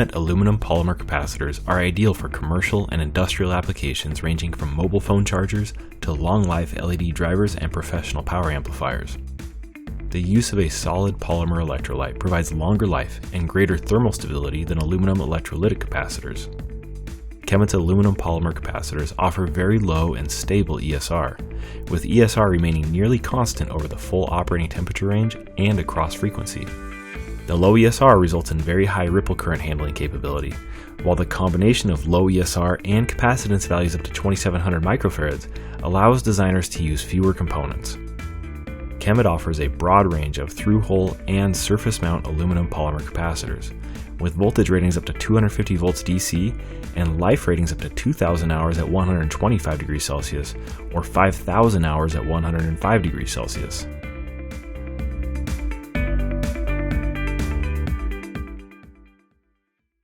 KEMET aluminum polymer capacitors are ideal for commercial and industrial applications ranging from mobile phone chargers to long-life LED drivers and professional power amplifiers. The use of a solid polymer electrolyte provides longer life and greater thermal stability than aluminum electrolytic capacitors. KEMET's aluminum polymer capacitors offer very low and stable ESR, with ESR remaining nearly constant over the full operating temperature range and across frequency. The low ESR results in very high ripple current handling capability, while the combination of low ESR and capacitance values up to 2700 microfarads allows designers to use fewer components. KEMET offers a broad range of through-hole and surface mount aluminum polymer capacitors, with voltage ratings up to 250 volts DC and life ratings up to 2,000 hours at 125 degrees Celsius or 5,000 hours at 105 degrees Celsius.